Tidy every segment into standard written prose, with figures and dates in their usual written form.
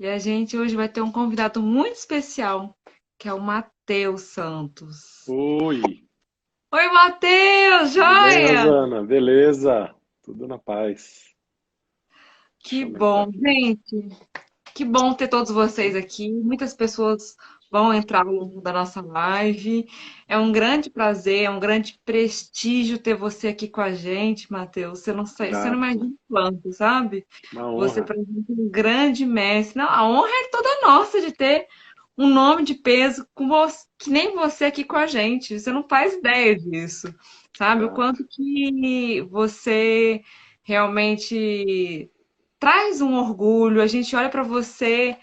E a gente hoje vai ter um convidado muito especial, que é o Matheus Santos. Oi, Oi, Matheus, tudo bem, joia? Rosana? Beleza? Tudo na paz. Deixa Que eu aumentar bom, aqui. gente. Que bom ter todos vocês aqui. Muitas pessoas vão entrar ao longo da nossa live. É um grande prazer, é um grande prestígio ter você aqui com a gente, Matheus. Você não sei, você não Grato. imagina o quanto, sabe? Uma Você, honra. para gente, é um grande mestre. Não, a honra é toda nossa de ter um nome de peso que nem você aqui com a gente. Você não faz ideia disso, sabe? O Grato. quanto que você realmente traz um orgulho. A gente olha para você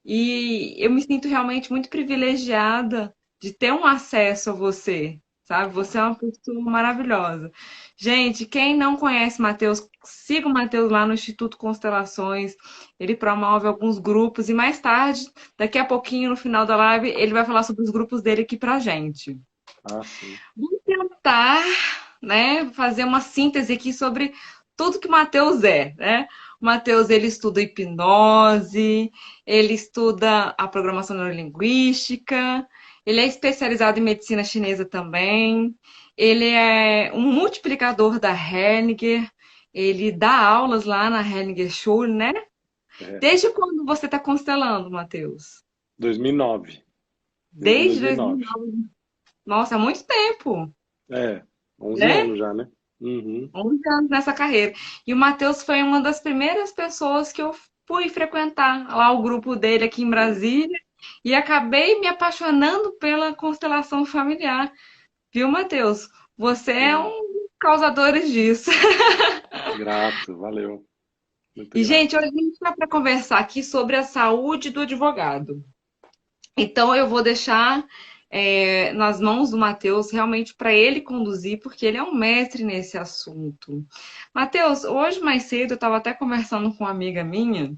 e eu me sinto realmente muito privilegiada de ter um acesso a você, sabe? Você é uma pessoa maravilhosa. Gente, quem não conhece Matheus, siga o Matheus lá no Instituto Constelações. Ele promove alguns grupos e mais tarde, daqui a pouquinho, no final da live, ele vai falar sobre os grupos dele aqui pra gente. Ah, sim. Vamos tentar, né, fazer uma síntese aqui sobre tudo que o Matheus é, né? O Matheus, ele estuda hipnose, ele estuda a programação neurolinguística, ele é especializado em medicina chinesa também, ele é um multiplicador da Hellinger, ele dá aulas lá na Hellinger Schule, né? É. Desde quando você está constelando, Matheus? 2009. Desde Desde 2009. 2009. Nossa, há muito tempo, É, 11 né? anos já, né? Uhum. 11 anos nessa carreira. E o Matheus foi uma das primeiras pessoas que eu fui frequentar lá o grupo dele aqui em Brasília e acabei me apaixonando pela constelação familiar. Viu, Matheus? Você é Sim. um dos causadores disso. Grato, valeu. Muito E, gente, grato. hoje a gente está para conversar aqui sobre a saúde do advogado. Então, eu vou deixar nas mãos do Matheus realmente para ele conduzir, porque ele é um mestre nesse assunto. Matheus, hoje mais cedo eu estava até conversando com uma amiga minha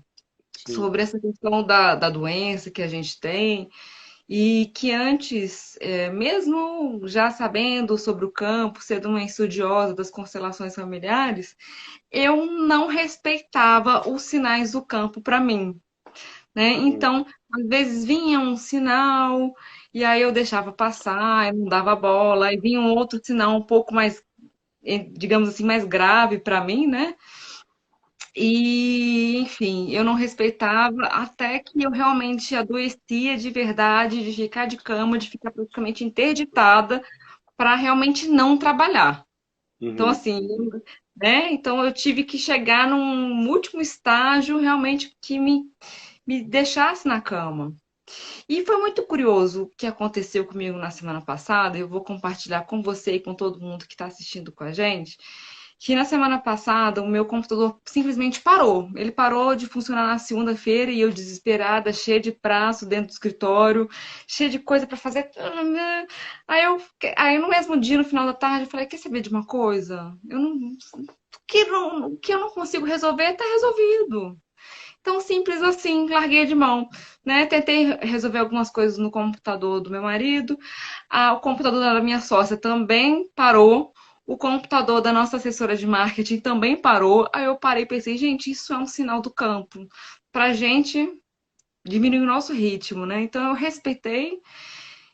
Sim. sobre essa questão da doença que a gente tem, e que antes, mesmo já sabendo sobre o campo, sendo uma estudiosa das constelações familiares, eu não respeitava os sinais do campo para mim, né? Hum. Então, às vezes vinha um sinal e aí eu deixava passar, eu não dava bola, e vinha um outro sinal um pouco mais, digamos assim, mais grave para mim, né? E, enfim, eu não respeitava até que eu realmente adoecia de verdade, de ficar de cama, de ficar praticamente interditada para realmente não trabalhar. Então, Uhum. assim, né? Então eu tive que chegar num último estágio realmente que me deixasse na cama. E foi muito curioso o que aconteceu comigo na semana passada. Eu vou compartilhar com você e com todo mundo que está assistindo com a gente. Que na semana passada o meu computador simplesmente parou. Ele parou de funcionar na segunda-feira e eu desesperada, cheia de prazo dentro do escritório, cheia de coisa para fazer. Aí eu, aí no mesmo dia, no final da tarde, eu falei: quer saber de uma coisa? Eu não, o que eu não consigo resolver está resolvido. Tão simples assim, larguei de mão, né? Tentei resolver algumas coisas no computador do meu marido, o computador da minha sócia também parou, o computador da nossa assessora de marketing também parou. Aí eu parei e pensei, gente, isso é um sinal do campo, pra gente diminuir o nosso ritmo, né? Então eu respeitei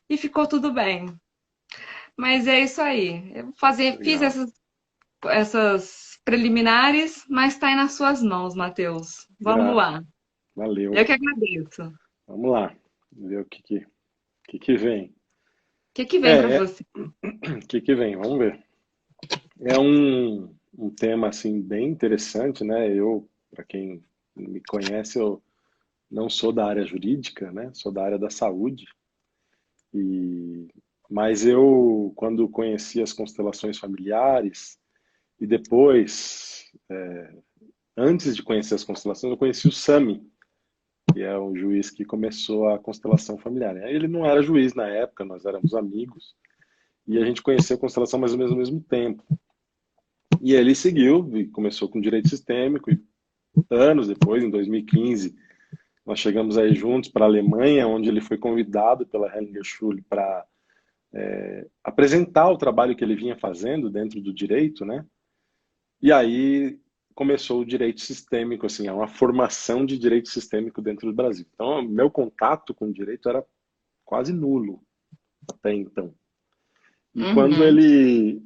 e ficou tudo bem. Mas é isso aí. Fiz Legal. essas preliminares, mas tá aí nas suas mãos, Matheus. Vamos Grato. lá. Eu Valeu. que agradeço. Vamos lá. Ver o que que vem. Que vem para É, você? o que que vem? Vamos ver. É um tema assim bem interessante, né? Eu, para quem me conhece, eu não sou da área jurídica, né? Sou da área da saúde. E mas eu, quando conheci as constelações familiares e depois, antes de conhecer as constelações, eu conheci o Sami, que é o juiz que começou a constelação familiar. Ele não era juiz na época, nós éramos amigos e a gente conheceu a constelação mais ou menos ao mesmo tempo. E ele seguiu e começou com direito sistêmico e anos depois, em 2015, nós chegamos aí juntos para a Alemanha, onde ele foi convidado pela Hellinger Schule para apresentar o trabalho que ele vinha fazendo dentro do direito, né? E aí começou o direito sistêmico, assim, uma formação de direito sistêmico dentro do Brasil. Então, meu contato com o direito era quase nulo até então. E quando Uhum.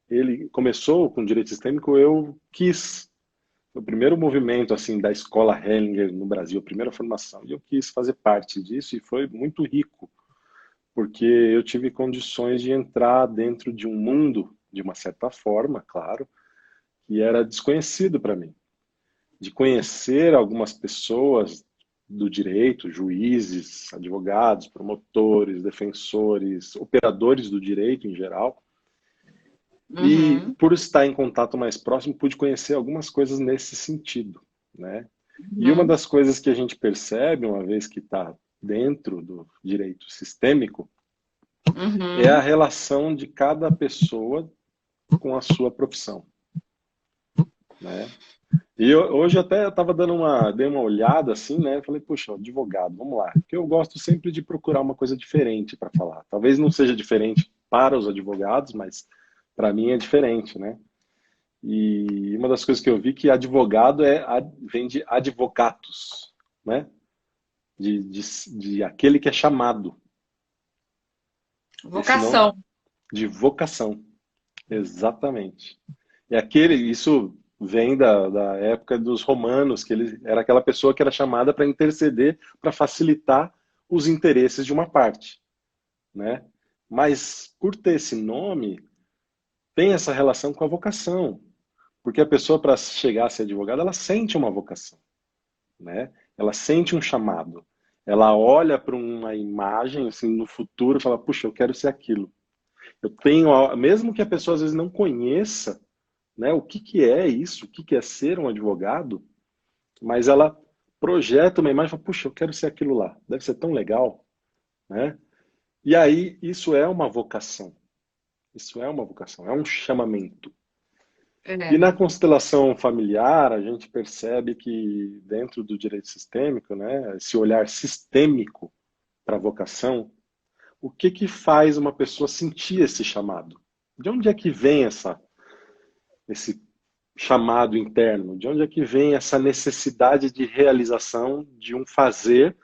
ele começou com direito sistêmico, eu quis o primeiro movimento assim da escola Hellinger no Brasil, a primeira formação, e eu quis fazer parte disso e foi muito rico, porque eu tive condições de entrar dentro de um mundo, de uma certa forma, claro, que era desconhecido para mim, de conhecer algumas pessoas do direito, juízes, advogados, promotores, defensores, operadores do direito em geral. E Uhum. por estar em contato mais próximo, pude conhecer algumas coisas nesse sentido, né? E uma Uhum. das coisas que a gente percebe, uma vez que está dentro do direito sistêmico, é a Uhum. relação de cada pessoa com a sua profissão, né? Hoje até eu estava dei uma olhada assim, né? Falei, puxa, advogado, vamos lá. Porque eu gosto sempre de procurar uma coisa diferente para falar. Talvez não seja diferente para os advogados, mas para mim é diferente, né? E uma das coisas que eu vi que advogado vem de advocatus, né? De aquele que é chamado. Esse não, Vocação. de vocação, exatamente. Isso vem da época dos romanos, que ele era aquela pessoa que era chamada para interceder, para facilitar os interesses de uma parte, né? Mas por ter esse nome, tem essa relação com a vocação, porque a pessoa para chegar a ser advogada, ela sente uma vocação, né? Ela sente um chamado. Ela olha para uma imagem assim no futuro e fala: "Puxa, eu quero ser aquilo". Eu tenho, mesmo que a pessoa às vezes não conheça, né, o que que é isso, o que que é ser um advogado, mas ela projeta uma imagem e fala: "Puxa, eu quero ser aquilo lá. Deve ser tão legal", né? E aí isso é uma vocação. Isso é uma vocação, é um chamamento. E É. na constelação familiar, a gente percebe que dentro do direito sistêmico, né, esse olhar sistêmico para a vocação, o que que faz uma pessoa sentir esse chamado? De onde é que vem esse chamado interno? De onde é que vem essa necessidade de realização de um fazer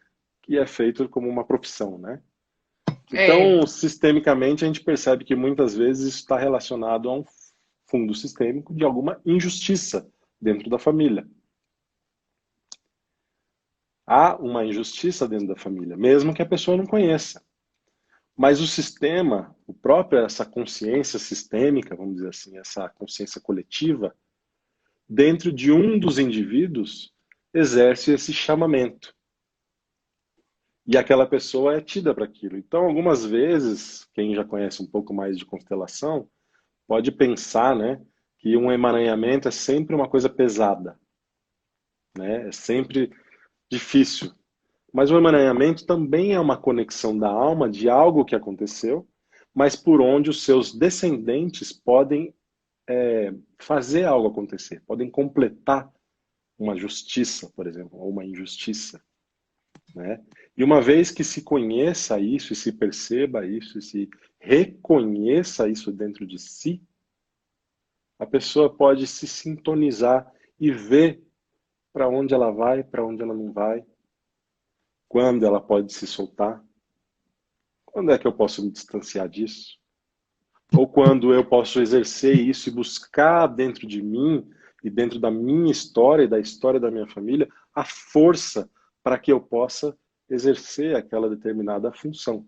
que é feito como uma profissão, né? É. Então, sistemicamente, a gente percebe que muitas vezes isso está relacionado a um fundo sistêmico de alguma injustiça dentro da família. Há uma injustiça dentro da família, mesmo que a pessoa não conheça. Mas o sistema, o próprio, essa consciência sistêmica, vamos dizer assim, essa consciência coletiva, dentro de um dos indivíduos, exerce esse chamamento. E aquela pessoa é tida para aquilo. Então, algumas vezes, quem já conhece um pouco mais de constelação, pode pensar, né, que um emaranhamento é sempre uma coisa pesada, né? É sempre difícil. Mas o emaranhamento também é uma conexão da alma de algo que aconteceu, mas por onde os seus descendentes podem fazer algo acontecer, podem completar uma justiça, por exemplo, ou uma injustiça, né? E uma vez que se conheça isso, e se perceba isso, e se reconheça isso dentro de si, a pessoa pode se sintonizar e ver para onde ela vai, para onde ela não vai, quando ela pode se soltar, quando é que eu posso me distanciar disso, ou quando eu posso exercer isso e buscar dentro de mim e dentro da minha história e da história da minha família a força para que eu possa exercer aquela determinada função.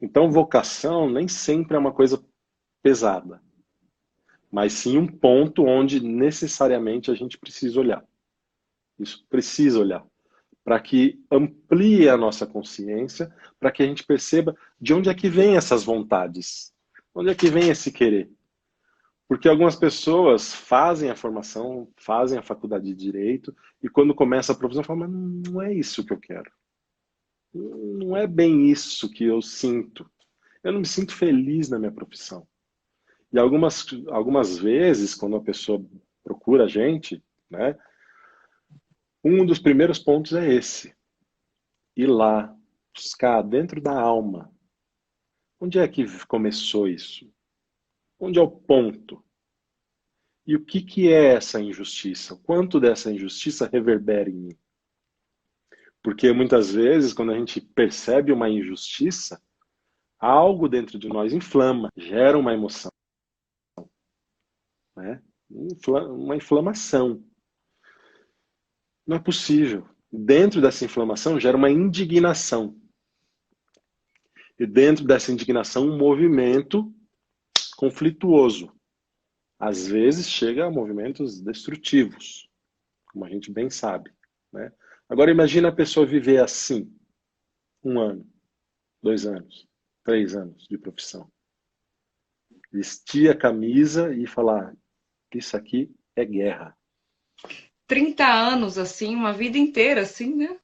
Então, vocação nem sempre é uma coisa pesada, mas sim um ponto onde necessariamente a gente precisa olhar. Isso precisa olhar para que amplie a nossa consciência, para que a gente perceba de onde é que vem essas vontades, onde é que vem esse querer. Porque algumas pessoas fazem a formação, fazem a faculdade de direito, e quando começa a profissão, falam, mas não é isso que eu quero. Não é bem isso que eu sinto. Eu não me sinto feliz na minha profissão. E algumas vezes, quando a pessoa procura a gente, né, um dos primeiros pontos é esse. Ir lá, buscar dentro da alma. Onde é que começou isso? Onde é o ponto? E o que que é essa injustiça? O quanto dessa injustiça reverbera em mim? Porque muitas vezes, quando a gente percebe uma injustiça, algo dentro de nós inflama, gera uma emoção, né? Uma inflamação. Não é possível. Dentro dessa inflamação gera uma indignação. E dentro dessa indignação, um movimento conflituoso. Às vezes chega a movimentos destrutivos, como a gente bem sabe, né? Agora imagina a pessoa viver assim, 1 ano, 2 anos, 3 anos de profissão. Vestir a camisa e falar, isso aqui é guerra. 30 anos, assim, uma vida inteira, assim, né?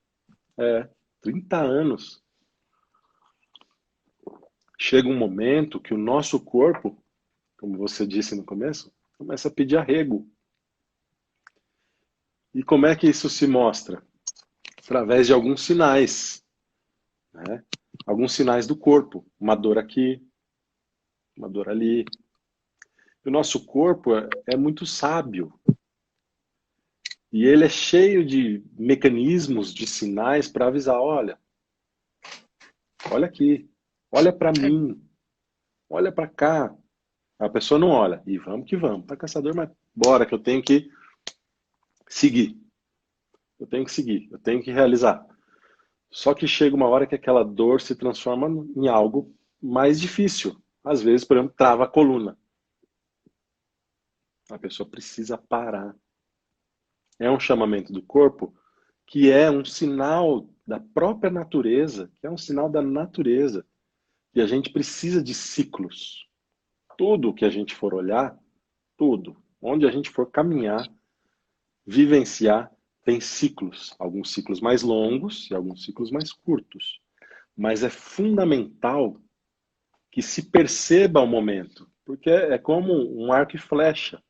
É, 30 anos. Chega um momento que o nosso corpo, como você disse no começo, começa a pedir arrego. E como é que isso se mostra? Através de alguns sinais, né? Alguns sinais do corpo. Uma dor aqui, uma dor ali. O nosso corpo é muito sábio. E ele é cheio de mecanismos, de sinais para avisar, olha aqui, olha para mim, olha para cá. A pessoa não olha. E vamos que vamos. Tá caçador, mas bora que eu tenho que seguir. Eu tenho que seguir, eu tenho que realizar. Só que chega uma hora que aquela dor se transforma em algo mais difícil. Às vezes, por exemplo, trava a coluna. A pessoa precisa parar. É um chamamento do corpo que é um sinal da própria natureza, que é um sinal da natureza. E a gente precisa de ciclos. Tudo que a gente for olhar, tudo, onde a gente for caminhar, vivenciar, tem ciclos. Alguns ciclos mais longos e alguns ciclos mais curtos. Mas é fundamental que se perceba o momento, porque é como um arco e flecha.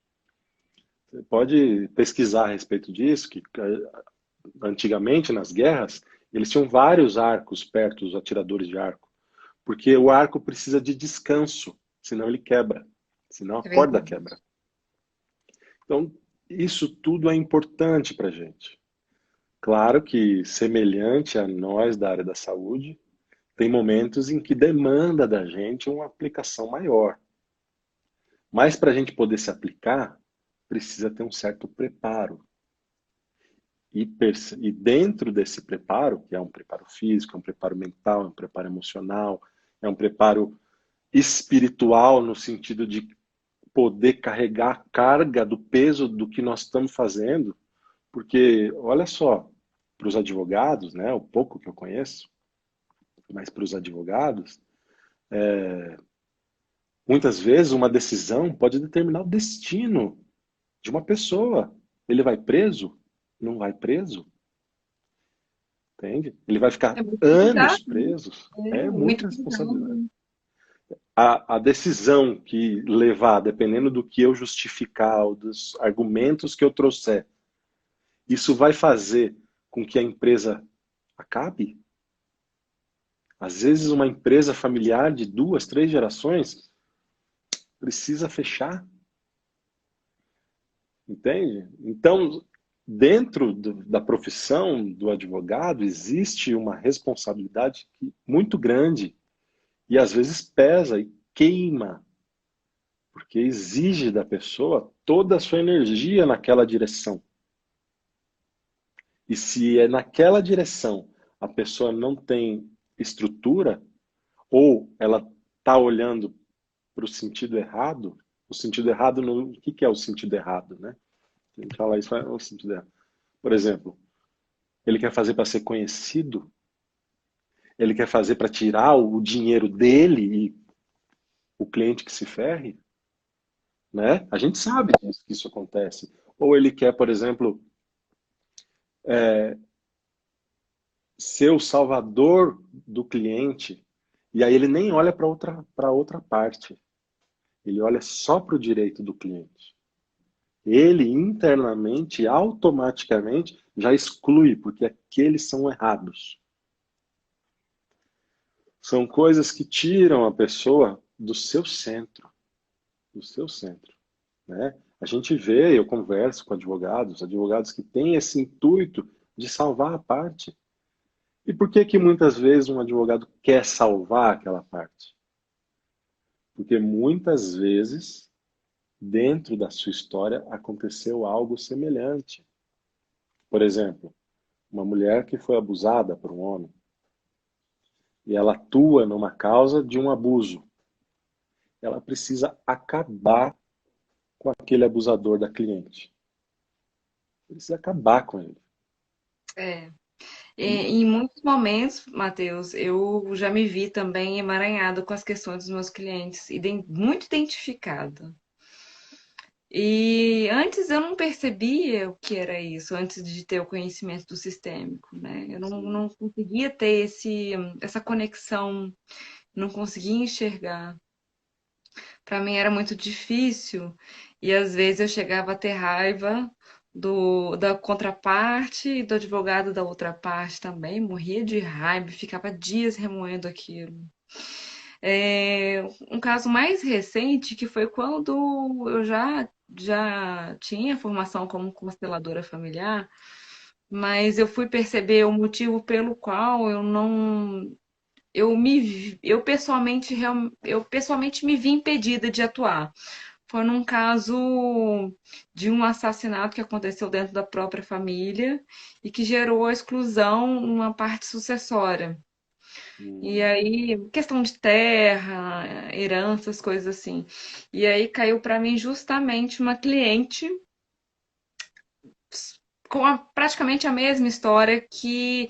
Você pode pesquisar a respeito disso, que antigamente nas guerras eles tinham vários arcos perto dos atiradores de arco, porque o arco precisa de descanso, senão ele quebra, senão a É corda verdade. quebra. Então, isso tudo é importante para a gente. Claro que, semelhante a nós da área da saúde, tem momentos em que demanda da gente uma aplicação maior. Mas para a gente poder se aplicar, precisa ter um certo preparo. E dentro desse preparo, que é um preparo físico, é um preparo mental, é um preparo emocional, é um preparo espiritual, no sentido de poder carregar a carga do peso do que nós estamos fazendo, porque, olha só, para os advogados, né, o pouco que eu conheço, mas para os advogados, muitas vezes uma decisão pode determinar o destino de uma pessoa. Ele vai preso? Não vai preso? Entende? Ele vai ficar É muito anos cuidado, né? presos. É É muito muita responsabilidade. cuidado. A decisão que levar, dependendo do que eu justificar, ou dos argumentos que eu trouxer, isso vai fazer com que a empresa acabe? Às vezes, uma empresa familiar de 2, 3 gerações precisa fechar, entende? Então, dentro da profissão do advogado, existe uma responsabilidade muito grande e às vezes pesa e queima, porque exige da pessoa toda a sua energia naquela direção. E se é naquela direção a pessoa não tem estrutura, ou ela está olhando para o sentido errado, no, o que, que é o sentido errado, né? A gente fala isso, é o sentido errado. Por exemplo, ele quer fazer para ser conhecido, ele quer fazer para tirar o dinheiro dele e o cliente que se ferre, né? A gente sabe disso, que isso acontece. Ou ele quer, por exemplo, ser o salvador do cliente, e aí ele nem olha para outra parte. Ele olha só para o direito do cliente. Ele internamente, automaticamente, já exclui, porque aqueles são errados. São coisas que tiram a pessoa do seu centro, né? A gente vê, eu converso com advogados, advogados que têm esse intuito de salvar a parte. E por que que muitas vezes um advogado quer salvar aquela parte? Porque muitas vezes, dentro da sua história, aconteceu algo semelhante. Por exemplo, uma mulher que foi abusada por um homem e ela atua numa causa de um abuso. Ela precisa acabar com aquele abusador da cliente. Precisa acabar com ele. É. E, Em muitos momentos, Matheus, eu já me vi também emaranhada com as questões dos meus clientes, muito identificada. E antes eu não percebia o que era isso, antes de ter o conhecimento do sistêmico, né? Eu sim, não conseguia ter essa conexão, não conseguia enxergar. Para mim era muito difícil e às vezes eu chegava a ter raiva da contraparte e do advogado da outra parte também, morria de raiva, ficava dias remoendo aquilo. Um caso mais recente que foi quando eu já tinha formação como consteladora familiar, mas eu fui perceber o motivo pelo qual eu não eu pessoalmente eu pessoalmente me vi impedida de atuar. Foi num caso de um assassinato que aconteceu dentro da própria família e que gerou a exclusão numa parte sucessória. E hum, aí, questão de terra, heranças, coisas assim. E aí caiu para mim justamente uma cliente com praticamente a mesma história que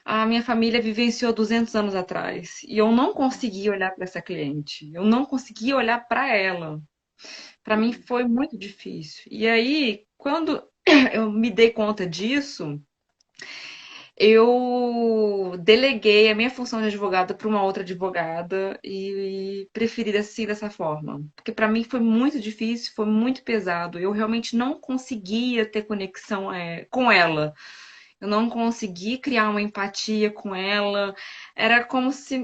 a minha família vivenciou 200 anos atrás. E eu não consegui olhar para essa cliente. Eu não consegui olhar para ela. Para mim hum, foi muito difícil. E aí, quando eu me dei conta disso, eu deleguei a minha função de advogada para uma outra advogada e preferi assim dessa forma, porque para mim foi muito difícil, foi muito pesado. Eu realmente não conseguia ter conexão com ela. Eu não consegui criar uma empatia com ela. Era como se.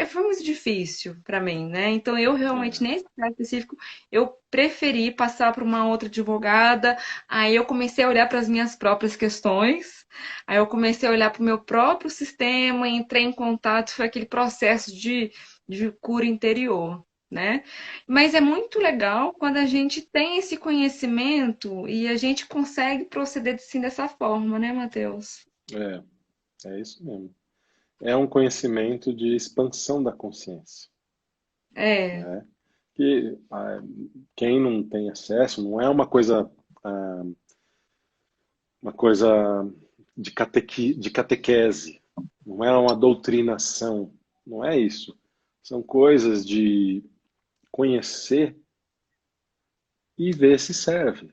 Foi muito difícil para mim, né? Então, eu realmente, é, nesse caso específico, eu preferi passar para uma outra advogada. Aí, eu comecei a olhar para as minhas próprias questões. Aí, eu comecei a olhar para o meu próprio sistema, entrei em contato. Foi aquele processo de cura interior. Né? Mas é muito legal quando a gente tem esse conhecimento e a gente consegue proceder assim dessa forma, né, Matheus? é, é isso mesmo. É um conhecimento de expansão da consciência, É, né? Que quem não tem acesso não é ah, uma coisa de catequese, não é uma doutrinação, não é isso. São coisas de conhecer e ver se serve,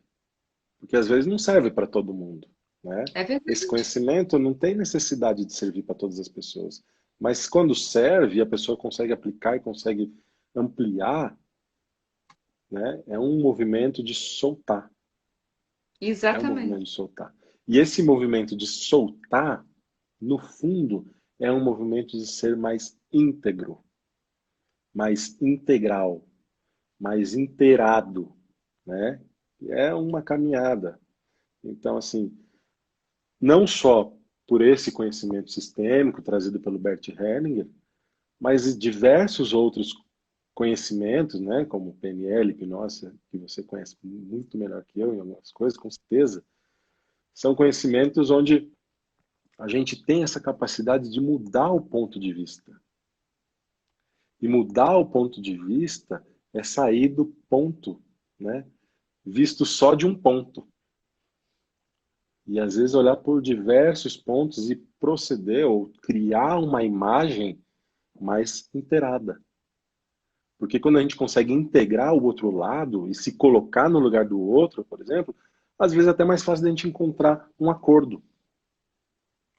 porque às vezes não serve para todo mundo, né? é Esse verdade. conhecimento não tem necessidade de servir para todas as pessoas, mas quando serve, a pessoa consegue aplicar e consegue ampliar, né? É um movimento de soltar, é um movimento Exatamente. de soltar. E esse movimento de soltar, no fundo, é um movimento de ser mais íntegro, mais integral, mais inteirado, né? É uma caminhada. Então, assim, não só por esse conhecimento sistêmico trazido pelo Bert Hellinger, mas diversos outros conhecimentos, né, como PNL, hipnose, que você conhece muito melhor que eu em algumas coisas, com certeza, são conhecimentos onde a gente tem essa capacidade de mudar o ponto de vista. E mudar o ponto de vista é sair do ponto, né, visto só de um ponto. E às vezes olhar por diversos pontos e proceder ou criar uma imagem mais inteirada. Porque quando a gente consegue integrar o outro lado e se colocar no lugar do outro, por exemplo, às vezes é até mais fácil da gente encontrar um acordo.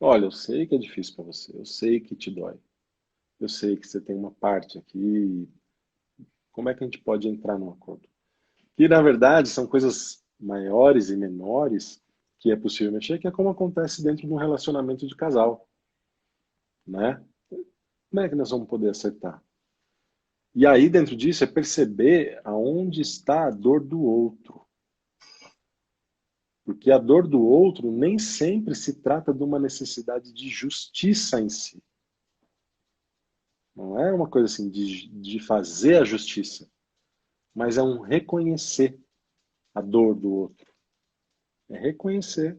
Olha, eu sei que é difícil para você, eu sei que te dói, eu sei que você tem uma parte aqui. Como é que a gente pode entrar num acordo? Que na verdade são coisas maiores e menores que é possível mexer, que é como acontece dentro de um relacionamento de casal, né? Como é que nós vamos poder acertar? E aí, dentro disso, é perceber aonde está a dor do outro. Porque a dor do outro nem sempre se trata de uma necessidade de justiça em si. Não é uma coisa assim de fazer a justiça, mas é um reconhecer a dor do outro. É reconhecer.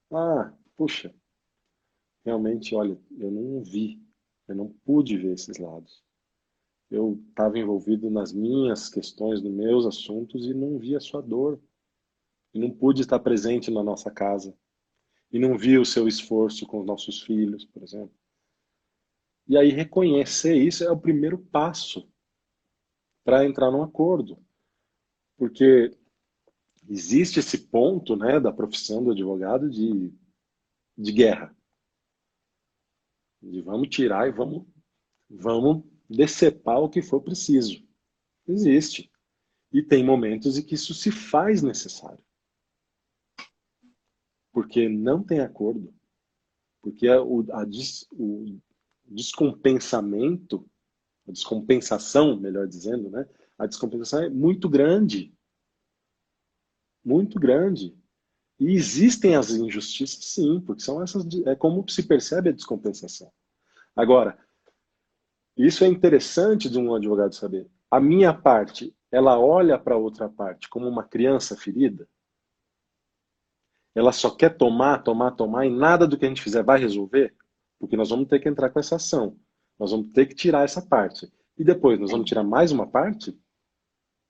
Ah, puxa, realmente, olha, eu não vi, eu não pude ver esses lados. Eu estava envolvido nas minhas questões, nos meus assuntos e não vi a sua dor. E não pude estar presente na nossa casa. E não vi o seu esforço com os nossos filhos, por exemplo. E aí reconhecer isso é o primeiro passo para entrar num acordo. Porque existe esse ponto, né, da profissão do advogado de guerra. De vamos tirar e vamos decepar o que for preciso. Existe. E tem momentos em que isso se faz necessário. Porque não tem acordo. Porque o descompensamento, a descompensação, melhor dizendo, né? A descompensação é muito grande. Muito grande. E existem as injustiças, sim, porque são essas. É como se percebe a descompensação. Agora, isso é interessante de um advogado saber. A minha parte, ela olha para a outra parte como uma criança ferida? Ela só quer tomar, tomar, tomar e nada do que a gente fizer vai resolver? Porque nós vamos ter que entrar com essa ação. Nós vamos ter que tirar essa parte. E depois, nós vamos tirar mais uma parte?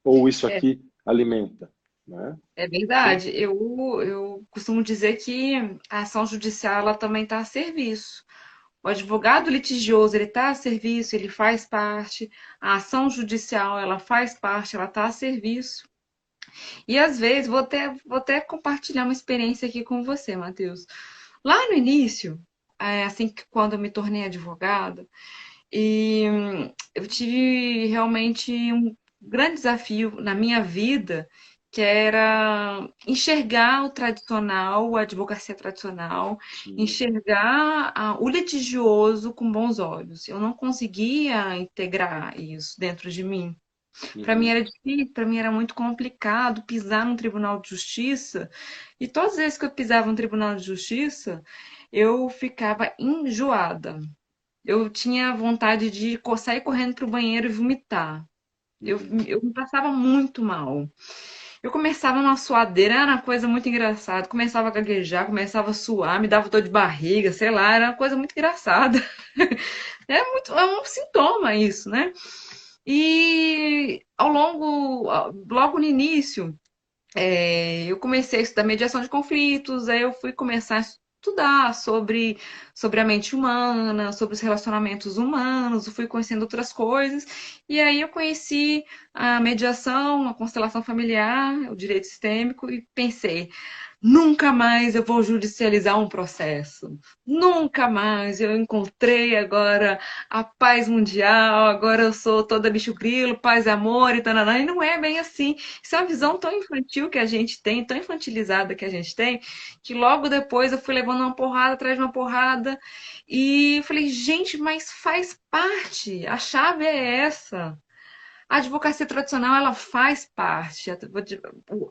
Ou isso É, aqui alimenta? Né? é Sim. verdade. Eu costumo dizer que a ação judicial ela também está a serviço. O advogado litigioso, ele está a serviço, ele faz parte. A ação judicial, ela faz parte, ela está a serviço. E às vezes, vou até compartilhar uma experiência aqui com você, Matheus. Lá no início, assim que quando eu me tornei advogada, e eu tive realmente um grande desafio na minha vida, que era enxergar o tradicional, a advocacia tradicional, Sim. enxergar o litigioso com bons olhos. Eu não conseguia integrar isso dentro de mim. Para mim Uhum. era difícil, para mim era muito complicado pisar num tribunal de justiça. E todas as vezes que eu pisava no tribunal de justiça, eu ficava enjoada. Eu tinha vontade de sair correndo para o banheiro e vomitar. Uhum. Eu me passava muito mal. Eu começava numa suadeira, era uma coisa muito engraçada. Começava a gaguejar, começava a suar, me dava dor de barriga, sei lá, era uma coisa muito engraçada. É um sintoma isso, né? E logo no início, eu comecei a estudar mediação de conflitos, aí eu fui começar a estudar sobre a mente humana, sobre os relacionamentos humanos, eu fui conhecendo outras coisas, e aí eu conheci a mediação, a constelação familiar, o direito sistêmico, e pensei, nunca mais eu vou judicializar um processo. Nunca mais. Eu encontrei agora a paz mundial, agora eu sou toda bicho grilo, paz e amor e tananã. E não é bem assim. Isso é uma visão tão infantil que a gente tem, tão infantilizada que a gente tem, que logo depois eu fui levando uma porrada atrás de uma porrada e falei, gente, mas faz parte. A chave é essa. A advocacia tradicional, ela faz parte,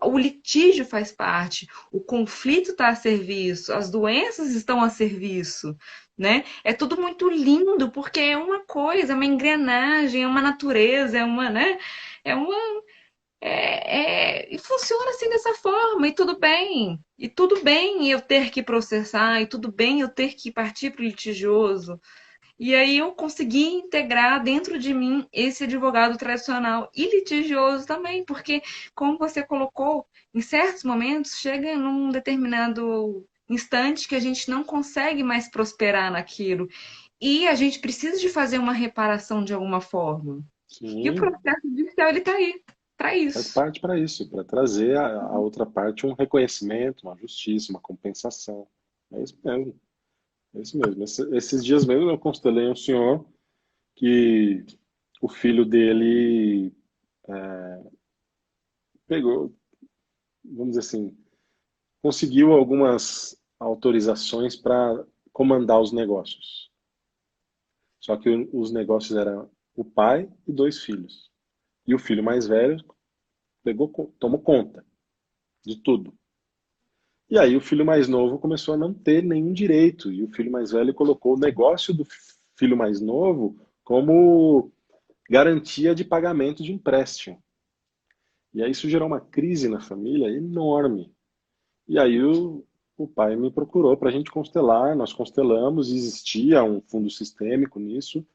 o litígio faz parte, o conflito está a serviço, as doenças estão a serviço, né? É tudo muito lindo, porque é uma coisa, é uma engrenagem, é uma natureza, é uma, né? É uma, e funciona assim dessa forma, e tudo bem eu ter que processar, e tudo bem eu ter que partir para o litigioso, e aí eu consegui integrar dentro de mim esse advogado tradicional e litigioso também, porque, como você colocou, em certos momentos chega num determinado instante que a gente não consegue mais prosperar naquilo. E a gente precisa de fazer uma reparação de alguma forma. E o Sim, processo judicial, ele está aí, para faz isso. parte para isso, para trazer a outra parte um reconhecimento, uma justiça, uma compensação. É isso mesmo, é isso mesmo. Esses dias mesmo eu constelei um senhor que o filho dele pegou, vamos dizer assim, conseguiu algumas autorizações para comandar os negócios. Só que os negócios eram o pai e dois filhos. E o filho mais velho tomou conta de tudo. E aí o filho mais novo começou a não ter nenhum direito, e o filho mais velho colocou o negócio do filho mais novo como garantia de pagamento de empréstimo. E aí isso gerou uma crise na família enorme. E aí o pai me procurou para a gente constelar, nós constelamos, existia um fundo sistêmico nisso.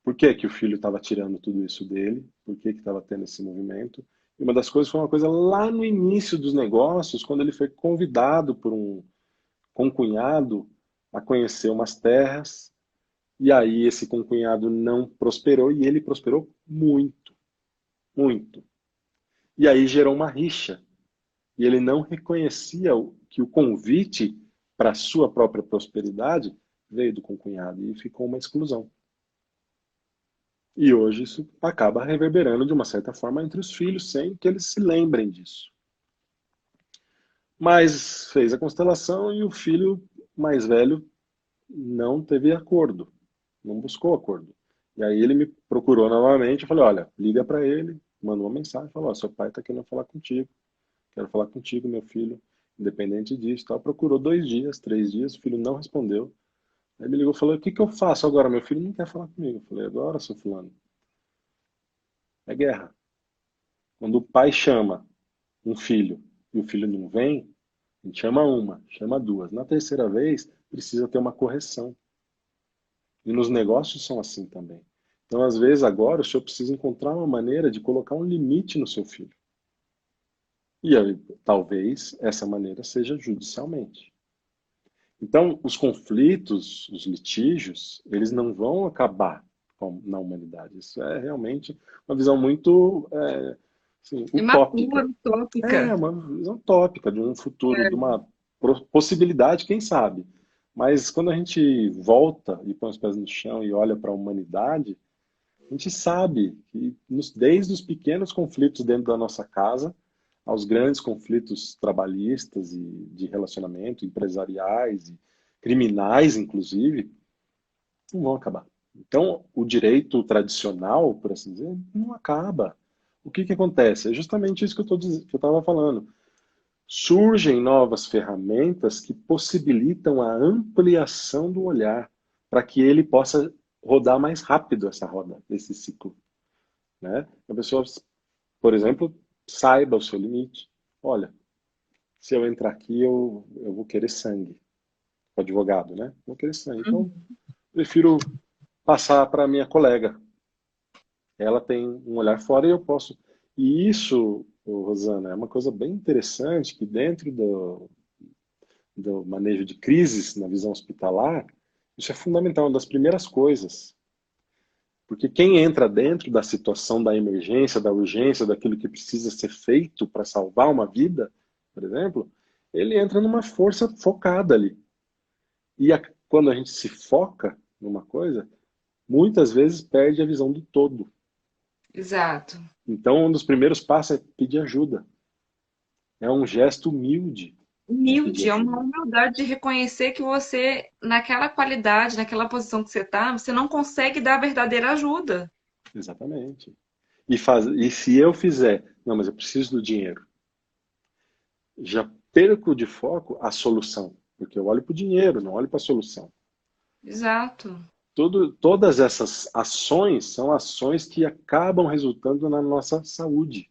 Por que que o filho estava tirando tudo isso dele? Por que que estava tendo esse movimento? E uma das coisas foi uma coisa lá no início dos negócios, quando ele foi convidado por um concunhado a conhecer umas terras, e aí esse concunhado não prosperou e ele prosperou muito, muito. E aí gerou uma rixa. E ele não reconhecia que o convite para a sua própria prosperidade veio do concunhado e ficou uma exclusão. E hoje isso acaba reverberando de uma certa forma entre os filhos, sem que eles se lembrem disso. Mas fez a constelação e o filho mais velho não teve acordo, não buscou acordo. E aí ele me procurou novamente, eu falei, olha, liga para ele, manda uma mensagem, falou, seu pai está querendo falar contigo, quero falar contigo, meu filho, independente disso, tal. Procurou 2 dias, 3 dias, o filho não respondeu. Aí me ligou e falou, o que que eu faço agora? Meu filho não quer falar comigo. Eu falei, agora, seu fulano, é guerra. Quando o pai chama um filho e o filho não vem, a gente chama uma, chama duas. Na terceira vez, precisa ter uma correção. E nos negócios são assim também. Então, às vezes, agora, o senhor precisa encontrar uma maneira de colocar um limite no seu filho. E aí, talvez essa maneira seja judicialmente. Então, os conflitos, os litígios, eles não vão acabar na humanidade. Isso é realmente uma visão muito assim, Imatura, utópica. É utópica. uma visão utópica de um futuro, de uma possibilidade, quem sabe. Mas quando a gente volta e põe os pés no chão e olha para a humanidade, a gente sabe que desde os pequenos conflitos dentro da nossa casa, aos grandes conflitos trabalhistas e de relacionamento, empresariais e criminais, inclusive, não vão acabar. Então, o direito tradicional, por assim dizer, não acaba. O que que acontece? É justamente isso que eu estava falando. Surgem novas ferramentas que possibilitam a ampliação do olhar para que ele possa rodar mais rápido essa roda, esse ciclo, né? A pessoa, por exemplo, saiba o seu limite. Olha, se eu entrar aqui, eu vou querer sangue. O advogado, né? Vou querer sangue. Então, Uhum. prefiro passar para minha colega. Ela tem um olhar fora e eu posso. E isso, Rosana, é uma coisa bem interessante que dentro do manejo de crises na visão hospitalar, isso é fundamental, uma das primeiras coisas. Porque quem entra dentro da situação da emergência, da urgência, daquilo que precisa ser feito para salvar uma vida, por exemplo, ele entra numa força focada ali. E quando a gente se foca numa coisa, muitas vezes perde a visão do todo. Exato. Então, um dos primeiros passos é pedir ajuda. É um gesto humilde, né, pedir Humilde, é uma ajuda. humildade de reconhecer que você, naquela qualidade, naquela posição que você está, você não consegue dar a verdadeira ajuda. Exatamente. E se eu fizer, não, mas eu preciso do dinheiro, já perco de foco a solução, porque eu olho para o dinheiro, não olho para a solução. Exato. Todas essas ações são ações que acabam resultando na nossa saúde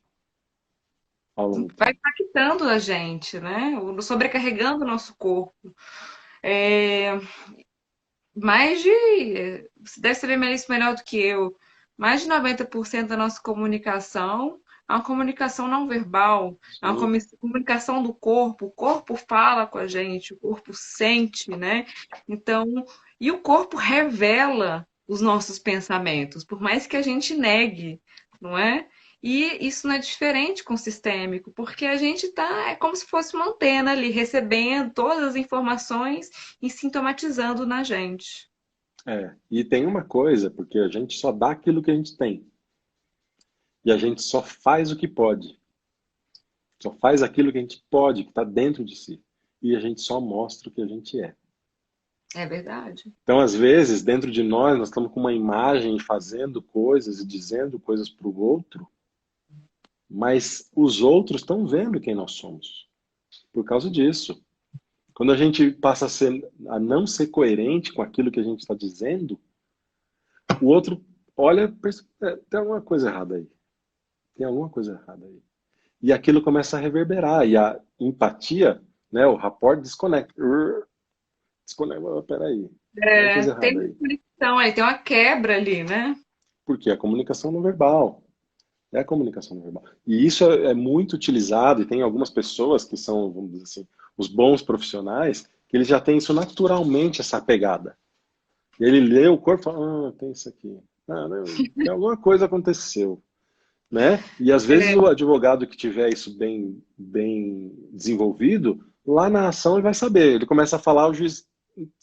ao longo do Vai tempo. impactando a gente, né? Sobrecarregando o nosso corpo. É, mais de. Você deve saber isso melhor do que eu. Mais de 90% da nossa comunicação é uma comunicação não verbal, é uma Sim, comunicação do corpo. O corpo fala com a gente, o corpo sente, né? Então, e o corpo revela os nossos pensamentos, por mais que a gente negue, não é? E isso não é diferente com o sistêmico, porque a gente tá, é como se fosse uma antena ali, recebendo todas as informações e sintomatizando na gente. é. E tem uma coisa, porque a gente só dá aquilo que a gente tem. E a gente só faz o que pode. Só faz aquilo que a gente pode, que está dentro de si. E a gente só mostra o que a gente é. É verdade. Então, às vezes, dentro de nós estamos com uma imagem e fazendo coisas e dizendo coisas para o outro, mas os outros estão vendo quem nós somos. por causa disso. Quando a gente passa a não ser coerente com aquilo que a gente está dizendo, o outro olha, pensa, tem alguma coisa errada aí. Tem alguma coisa errada aí. E aquilo começa a reverberar. E a empatia, né, o rapport desconecta. Desconecta, peraí, tem alguma coisa Tem errada uma aí. conexão aí, tem uma quebra ali, né? Porque a comunicação não verbal. É a comunicação não verbal. E isso é muito utilizado, e tem algumas pessoas que são, vamos dizer assim, os bons profissionais, que eles já têm isso naturalmente, essa pegada. E ele lê o corpo e fala, tem isso aqui. Não, tem alguma coisa aconteceu. Né? E às vezes É, o advogado que tiver isso bem desenvolvido, lá na ação ele vai saber. Ele começa a falar, o juiz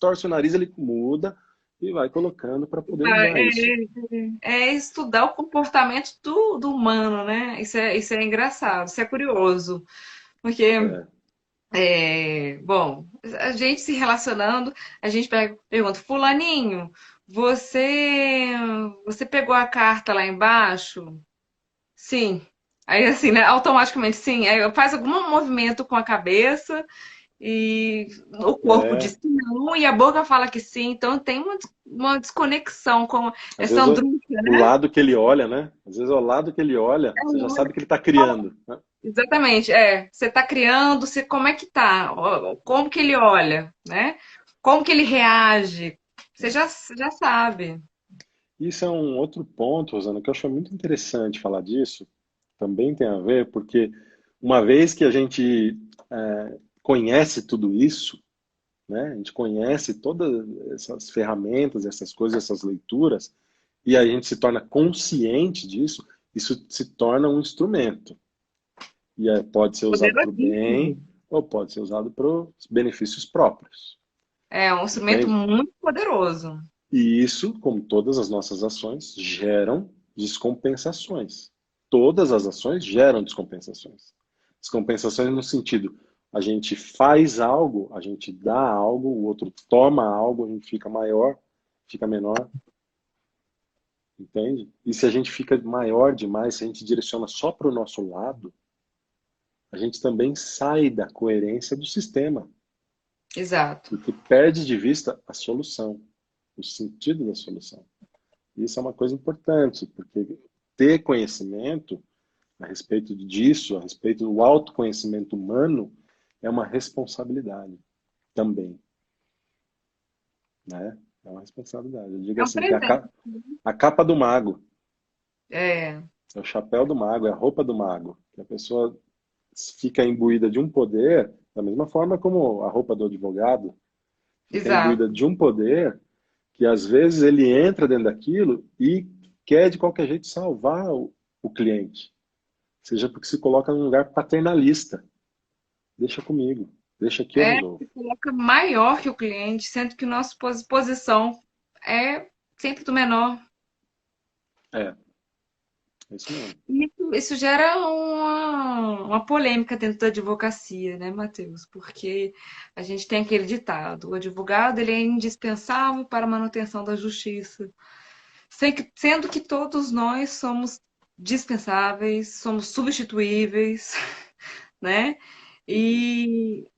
torce o nariz, ele muda e vai colocando para poder usar isso. é estudar o comportamento do humano, né? Isso é engraçado, isso é curioso. Porque, É, bom, a gente se relacionando, a gente pergunta, fulaninho, você, você pegou a carta lá embaixo? Sim. Aí assim, né? Automaticamente sim. Aí faz algum movimento com a cabeça e o corpo é, diz que não e a boca fala que sim. Então tem uma desconexão com às essa vezes andrúcia, o né? lado que ele olha, né? Às vezes é o lado que ele olha, você já sabe que ele está criando. Né? Exatamente, você está criando, como é que tá? Como que ele olha, né? Como que ele reage? Já sabe. Isso é um outro ponto, Rosana, que eu acho muito interessante falar disso. Também tem a ver, porque uma vez que a gente conhece tudo isso, né? A gente conhece todas essas ferramentas, essas coisas, essas leituras, e a gente se torna consciente disso, isso se torna um instrumento. E pode ser usado para o Poderosíssimo. bem ou pode ser usado para os benefícios próprios. É um instrumento Entende? muito poderoso. E isso, como todas as nossas ações, geram descompensações. Todas as ações geram descompensações. Descompensações no sentido, a gente faz algo, a gente dá algo, o outro toma algo, a gente fica maior, fica menor, entende? E se a gente fica maior demais, se a gente direciona só para o nosso lado, a gente também sai da coerência do sistema, Exato. porque perde de vista a solução, o sentido da solução. Isso é uma coisa importante, porque ter conhecimento a respeito disso, a respeito do autoconhecimento humano, é uma responsabilidade também, né? É uma responsabilidade. Eu digo É um assim, que presente. a capa do mago, É, é o chapéu do mago, é a roupa do mago. Que a pessoa fica imbuída de um poder, da mesma forma como a roupa do advogado, fica imbuída exato. de um poder que às vezes ele entra dentro daquilo e quer de qualquer jeito salvar o cliente. Seja porque se coloca num lugar paternalista. Deixa comigo, deixa que eu resolvo. Se coloca maior que o cliente, sendo que nossa posição é sempre do menor. É, é isso mesmo. E isso gera uma polêmica dentro da advocacia, né, Matheus? Porque a gente tem aquele ditado: o advogado ele é indispensável para a manutenção da justiça. Sendo que todos nós somos dispensáveis, somos substituíveis, né? E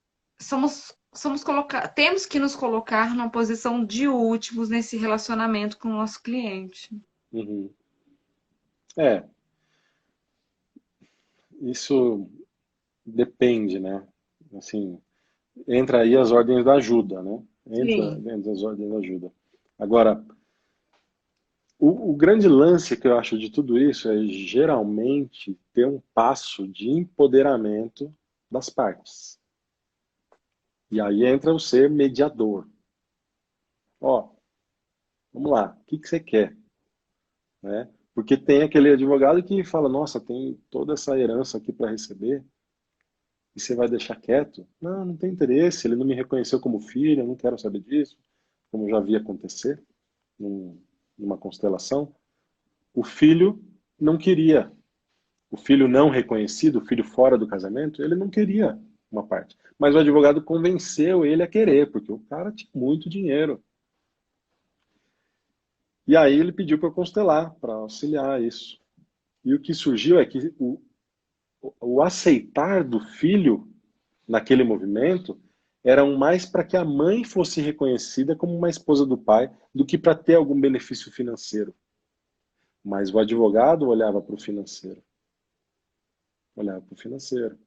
temos que nos colocar numa posição de últimos nesse relacionamento com o nosso cliente. Uhum. É, isso depende, né? Assim, entra aí as ordens da ajuda, né? Entra Sim, dentro das ordens da ajuda. Agora, o grande lance que eu acho de tudo isso é geralmente ter um passo de empoderamento das partes. E aí entra o ser mediador. Ó, vamos lá, o que que você quer? Né? Porque tem aquele advogado que fala, nossa, tem toda essa herança aqui para receber, e você vai deixar quieto? Não, não tem interesse, ele não me reconheceu como filho, eu não quero saber disso, como já vi acontecer numa constelação. O filho não queria, o filho não reconhecido, o filho fora do casamento, ele não queria uma parte. Mas o advogado convenceu ele a querer, porque o cara tinha muito dinheiro. E aí ele pediu para constelar, para auxiliar isso. E o que surgiu é que o aceitar do filho naquele movimento eram mais para que a mãe fosse reconhecida como uma esposa do pai do que para ter algum benefício financeiro. Mas o advogado olhava para o financeiro. Olhava para o financeiro.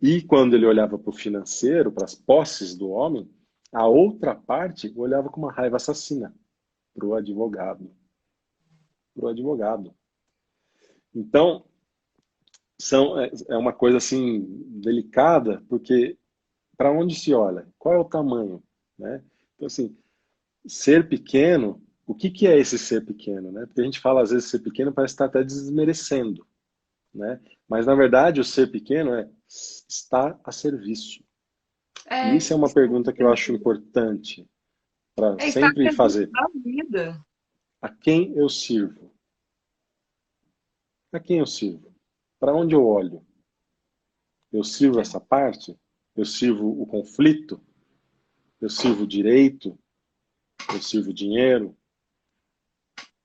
E quando ele olhava para o financeiro, para as posses do homem, a outra parte olhava com uma raiva assassina para o advogado. Para o advogado. Então, é uma coisa assim delicada, porque para onde se olha? Qual é o tamanho? Né? Então, assim, ser pequeno, o que, que é esse ser pequeno? Né? Porque a gente fala, às vezes, ser pequeno parece estar até desmerecendo. Né? Mas, na verdade, o ser pequeno é estar a serviço. E É, isso é uma pergunta que eu acho importante para estar sempre feliz fazer. da vida. A quem eu sirvo? A quem eu sirvo? Para onde eu olho? Eu sirvo essa parte? Eu sirvo o conflito? Eu sirvo o direito? Eu sirvo o dinheiro?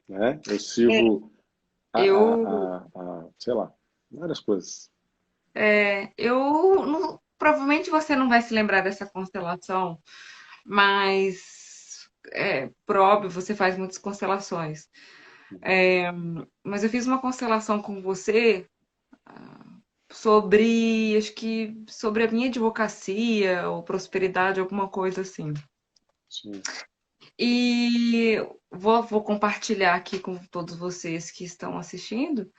Né? Eu É, sirvo eu, sei lá, várias coisas. provavelmente você não vai se lembrar dessa constelação, mas por óbvio você faz muitas constelações. Mas eu fiz uma constelação com você sobre, acho que sobre a minha advocacia ou prosperidade, alguma coisa assim. Sim, E vou compartilhar aqui com todos vocês que estão assistindo.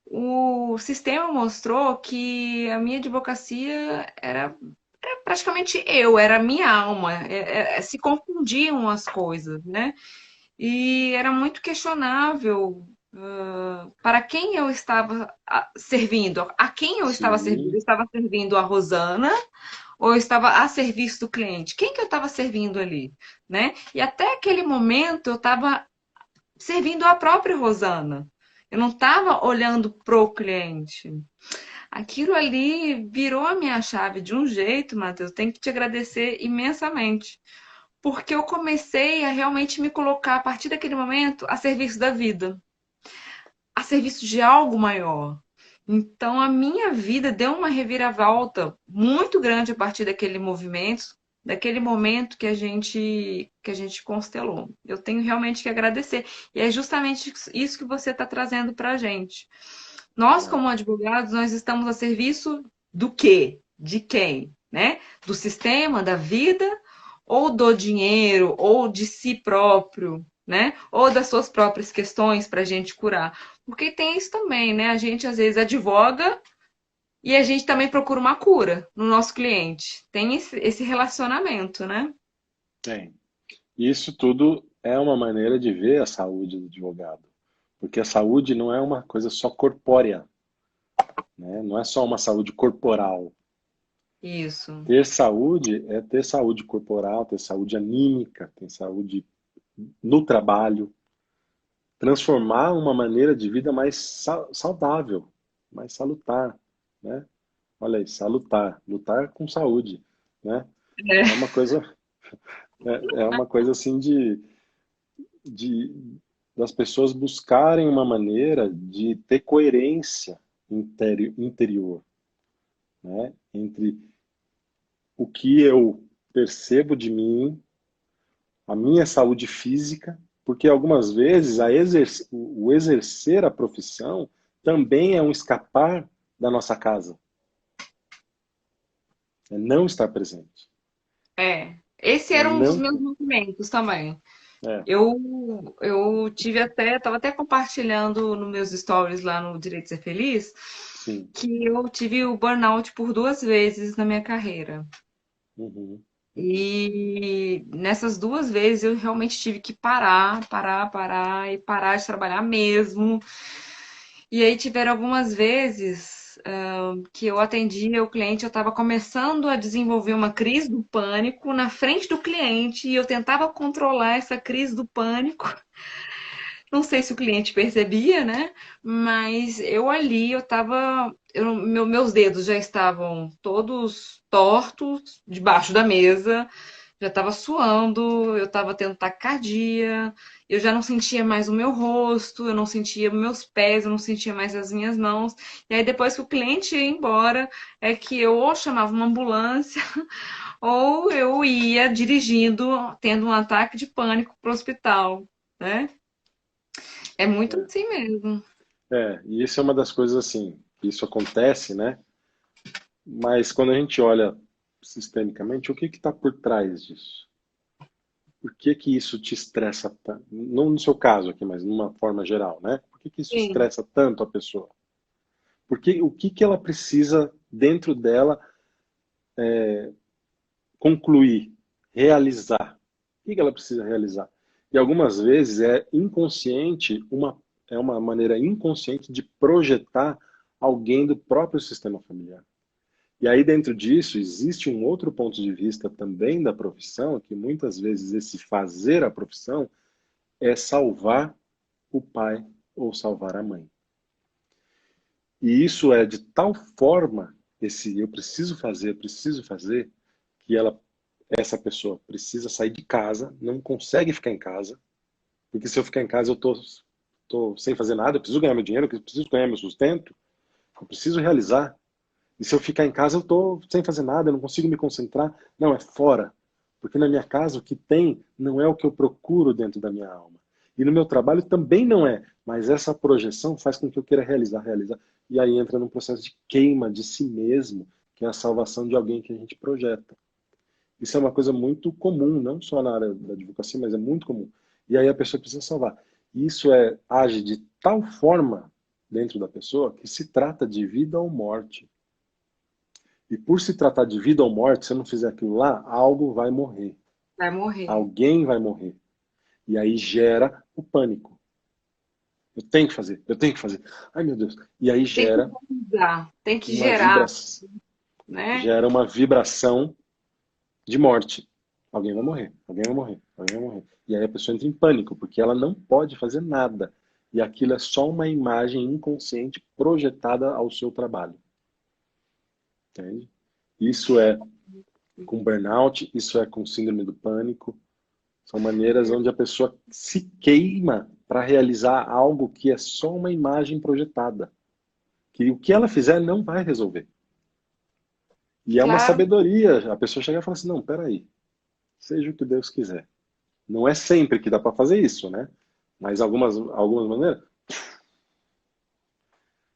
O sistema mostrou que a minha advocacia era praticamente eu, era a minha alma. Se confundiam as coisas, né? E era muito questionável para quem eu estava servindo. A quem eu estava servindo? Eu sim, estava servindo a Rosana ou eu estava a serviço do cliente? Quem que eu estava servindo ali, né? E até aquele momento eu estava servindo a própria Rosana. Eu não estava olhando pro cliente. Aquilo ali virou a minha chave de um jeito, Matheus. Tenho que te agradecer imensamente. Porque eu comecei a realmente me colocar, a partir daquele momento, a serviço da vida, a serviço de algo maior. Então, a minha vida deu uma reviravolta muito grande a partir daquele movimento, daquele momento que a gente constelou. Eu tenho realmente que agradecer. E é justamente isso que você está trazendo para a gente. Nós, é, como advogados, nós estamos a serviço do quê? De quem? Né? Do sistema, da vida, ou do dinheiro, ou de si próprio, né? Ou das suas próprias questões para a gente curar. Porque tem isso também, né? A gente às vezes advoga e a gente também procura uma cura no nosso cliente. Tem esse relacionamento, né? tem. Isso tudo é uma maneira de ver a saúde do advogado. Porque a saúde não é uma coisa só corpórea, né? Não é só uma saúde corporal. Isso. Ter saúde é ter saúde corporal, ter saúde anímica, ter saúde no trabalho, transformar uma maneira de vida mais saudável, mais salutar, né? Olha aí, salutar, lutar com saúde, né? É É. uma coisa, é uma coisa assim de das pessoas buscarem uma maneira de ter coerência interior, né? Entre o que eu percebo de mim, a minha saúde física, porque algumas vezes o exercer a profissão também é um escapar da nossa casa, é não estar presente, Esse é era um dos não, meus movimentos também. é, Eu tive até, estava até compartilhando nos meus stories lá no Direito de Ser Feliz, sim, que eu tive o burnout por 2 vezes na minha carreira. uhum, E nessas 2 vezes eu realmente tive que parar e parar de trabalhar mesmo. E aí tiveram algumas vezes que eu atendia o cliente, eu estava começando a desenvolver uma crise do pânico na frente do cliente e eu tentava controlar essa crise do pânico. Não sei se o cliente percebia, né? Mas eu ali, eu tava. Meus dedos já estavam todos tortos debaixo da mesa. já estava suando, eu estava tendo taquicardia, eu já não sentia mais o meu rosto, eu não sentia meus pés, eu não sentia mais as minhas mãos. E aí depois que o cliente ia embora, é que eu ou chamava uma ambulância ou eu ia dirigindo, tendo um ataque de pânico para o hospital, né? É muito É, assim mesmo. e isso é uma das coisas assim, que isso acontece, né? Mas quando a gente olha sistemicamente, o que está por trás disso? Por que que isso te estressa tanto? Não no seu caso aqui, mas numa forma geral, né? Por que que isso Sim. estressa tanto a pessoa? Porque o que que ela precisa dentro dela concluir, realizar? O que que ela precisa realizar? E algumas vezes é inconsciente, é uma maneira inconsciente de projetar alguém do próprio sistema familiar. E aí, dentro disso, existe um outro ponto de vista também da profissão, que muitas vezes esse fazer a profissão é salvar o pai ou salvar a mãe. E isso é de tal forma, esse eu preciso fazer, que essa pessoa precisa sair de casa, não consegue ficar em casa, porque se eu ficar em casa tô sem fazer nada, eu preciso ganhar meu dinheiro, eu preciso ganhar meu sustento, eu preciso realizar. E se eu ficar em casa, eu tô sem fazer nada, eu não consigo me concentrar. Não, é fora. Porque na minha casa o que tem não é o que eu procuro dentro da minha alma. E no meu trabalho também não é. Mas essa projeção faz com que eu queira realizar, realizar. E aí entra num processo de queima de si mesmo, que é a salvação de alguém que a gente projeta. Isso é uma coisa muito comum, não só na área da advocacia, mas é muito comum. E aí a pessoa precisa salvar. Isso age de tal forma dentro da pessoa que se trata de vida ou morte. E por se tratar de vida ou morte, se eu não fizer aquilo lá, algo vai morrer. Vai morrer. Alguém vai morrer. E aí gera o pânico. Eu tenho que fazer, eu tenho que fazer. Ai, meu Deus. E aí Tem que organizar, tem que uma gerar, vibração, né? gera uma vibração de morte. Alguém vai morrer, alguém vai morrer, alguém vai morrer. E aí a pessoa entra em pânico, porque ela não pode fazer nada. E aquilo é só uma imagem inconsciente projetada ao seu trabalho. Entende? Isso é com burnout, isso é com síndrome do pânico. São maneiras onde a pessoa se queima para realizar algo que é só uma imagem projetada. Que o que ela fizer não vai resolver. E é uma Claro, sabedoria. A pessoa chegar e falar assim: não, peraí, seja o que Deus quiser. Não é sempre que dá para fazer isso, né? Mas algumas maneiras,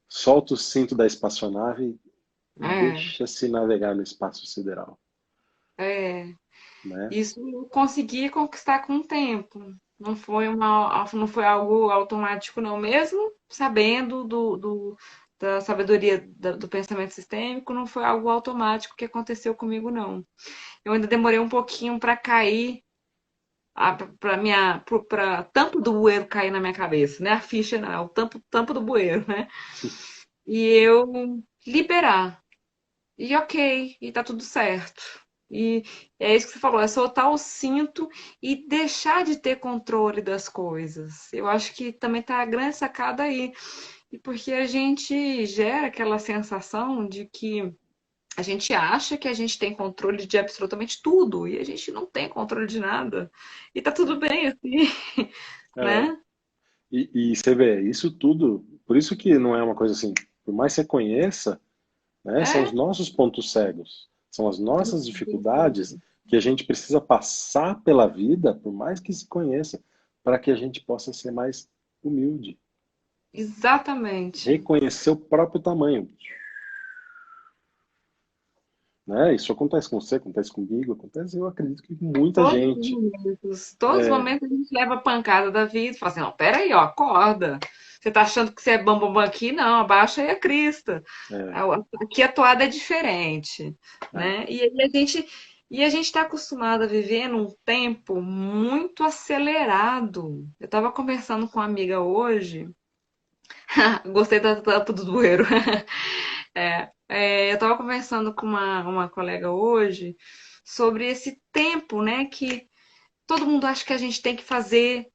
solta o cinto da espaçonave e é, deixa-se navegar no espaço sideral, é. né? Isso eu consegui conquistar com o tempo. Não foi algo automático, não. Mesmo sabendo da sabedoria do pensamento sistêmico, não foi algo automático que aconteceu comigo, não. Eu ainda demorei um pouquinho para cair, para tampo do bueiro cair na minha cabeça, né? A ficha não, é o tampo do bueiro, né? E eu liberar. E ok, e tá tudo certo. E é isso que você falou, é soltar o cinto e deixar de ter controle das coisas. Eu acho que também tá a grande sacada aí. E porque a gente gera aquela sensação de que a gente acha que a gente tem controle de absolutamente tudo e a gente não tem controle de nada. E tá tudo bem assim, É, né? e você vê, isso tudo, por isso que não é uma coisa assim, por mais que você conheça, né, são os É. nossos pontos cegos, são as nossas dificuldades que a gente precisa passar pela vida, por mais que se conheça, para que a gente possa ser mais humilde, Exatamente. reconhecer o próprio tamanho. Né? Isso acontece com você, acontece comigo, acontece, eu acredito que com muita gente. Todos os momentos a gente leva a pancada da vida e fala assim, não, peraí, ó, acorda. Você tá achando que você é bambambam aqui? Não, abaixa aí a crista. É, Aqui a toada é diferente, é. né? E a gente está acostumado a viver num tempo muito acelerado. Eu estava conversando com uma amiga hoje, gostei da tampa do bueiro. Eu estava conversando com uma colega hoje sobre esse tempo, né, que todo mundo acha que a gente tem que fazer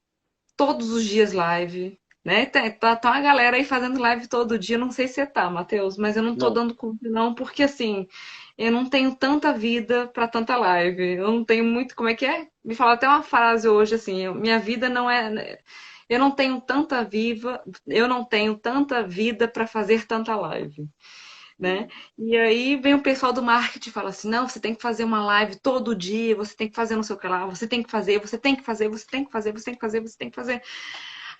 todos os dias live, né? Tá uma galera aí fazendo live todo dia, não sei se você tá, Matheus, mas eu não tô Não, dando conta não, porque assim, eu não tenho tanta vida para tanta live. Eu não tenho muito, como é que é? Me fala até uma frase hoje assim, minha vida não é, eu não tenho tanta viva, eu não tenho tanta vida para fazer tanta live, né? E aí vem o pessoal do marketing e fala assim: "Não, você tem que fazer uma live todo dia, você tem que fazer não sei o que lá, você tem que fazer, você tem que fazer, você tem que fazer, você tem que fazer, você tem que fazer".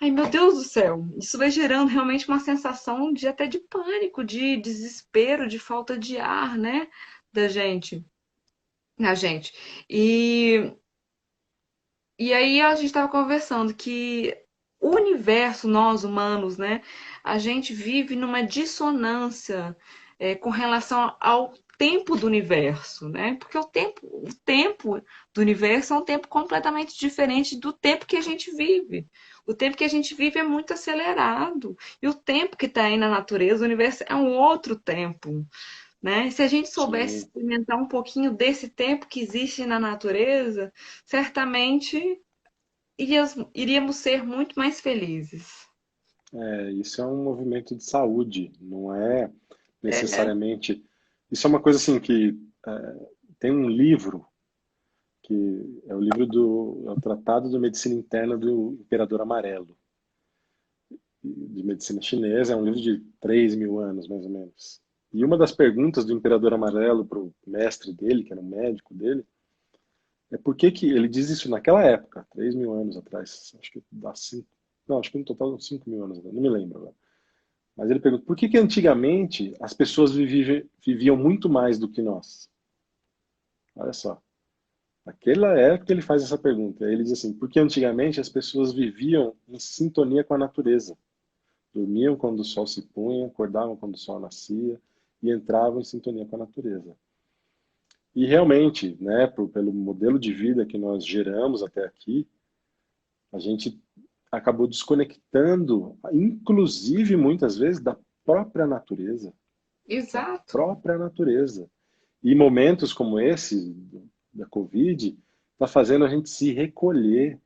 Ai, meu Deus do céu, isso vai gerando realmente uma sensação de até de pânico, de desespero, de falta de ar, né, da gente, na gente. E, e aí a gente estava conversando que o universo, nós humanos, né, a gente vive numa dissonância com relação ao tempo do universo, né? Porque o tempo do universo é um tempo completamente diferente do tempo que a gente vive. O tempo que a gente vive é muito acelerado. E o tempo que está aí na natureza, o universo, é um outro tempo, né? Se a gente soubesse Sim, experimentar um pouquinho desse tempo que existe na natureza, certamente iríamos ser muito mais felizes. isso é um movimento de saúde, não é É, necessariamente. Isso é uma coisa assim que tem um livro que é o livro é o Tratado de Medicina Interna do Imperador Amarelo, de medicina chinesa, é um livro de 3.000 anos, mais ou menos. E uma das perguntas do Imperador Amarelo para o mestre dele, que era um médico dele, é por que que ele diz isso naquela época, 3.000 anos atrás, acho que dá 5, não, acho que no total uns 5.000 anos, não me lembro agora. Mas ele pergunta, por que que antigamente as pessoas viviam muito mais do que nós? Olha só. Naquela época ele faz essa pergunta. Ele diz assim, porque antigamente as pessoas viviam em sintonia com a natureza. Dormiam quando o sol se punha, acordavam quando o sol nascia e entravam em sintonia com a natureza. E realmente, né, pelo modelo de vida que nós geramos até aqui, a gente acabou desconectando, inclusive muitas vezes, da própria natureza. Da exato. própria natureza. E momentos como esse, da Covid, está fazendo a gente se recolher,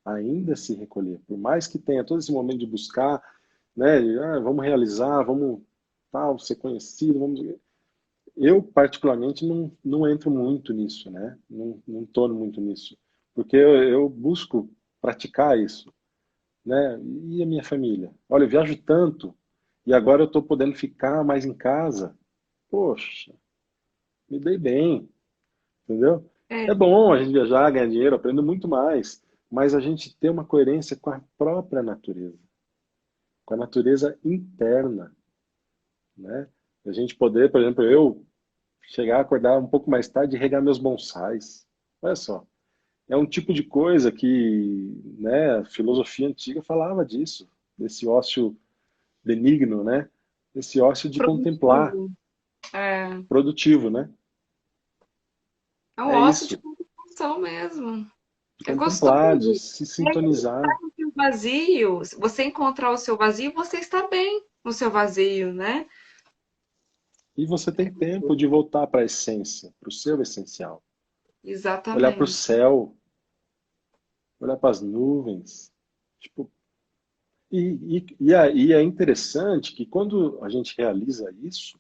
ainda se recolher. Por mais que tenha todo esse momento de buscar, né, vamos realizar, vamos tal, ser conhecido, vamos... Eu, particularmente, não entro muito nisso, né? Não estou muito nisso. Porque eu busco praticar isso, né? E a minha família? Olha, eu viajo tanto e agora eu estou podendo ficar mais em casa. Poxa, me dei bem, entendeu? É É, bom a gente viajar, ganhar dinheiro, aprendo muito mais, mas a gente ter uma coerência com a própria natureza, com a natureza interna, né? A gente poder, por exemplo, eu chegar, acordar um pouco mais tarde e regar meus bonsais. Olha só, é um tipo de coisa que, né, a filosofia antiga falava disso, desse ócio benigno, né? Esse ócio de contemplar, produtivo. É, produtivo, né? é um É ócio de isso, contemplação mesmo. de É contemplar, de gostoso. se E aí, sintonizar. no seu vazio, se você encontrar o seu vazio, você está bem no seu vazio, né? E você tem tempo de voltar para a essência, para o seu essencial. Olhar para o Exatamente. céu, olhar para as nuvens. Tipo, e é interessante que quando a gente realiza isso,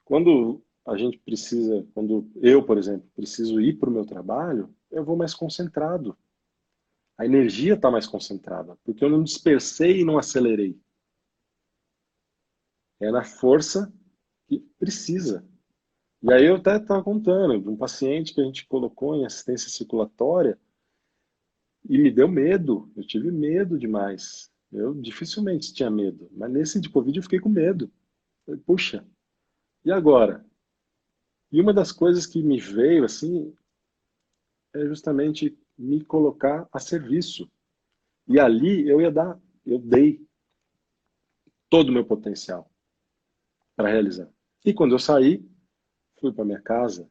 quando a gente precisa, quando eu, por exemplo, preciso ir para o meu trabalho, eu vou mais concentrado. A energia está mais concentrada, porque eu não dispersei e não acelerei. É na força que precisa. E aí eu até estava contando de um paciente que a gente colocou em assistência circulatória e me deu medo. Eu tive medo demais. Eu dificilmente tinha medo, mas nesse de Covid eu fiquei com medo. Falei, puxa, e agora? E uma das coisas que me veio assim é justamente me colocar a serviço. E ali eu dei todo o meu potencial para realizar. E quando eu saí, fui para minha casa.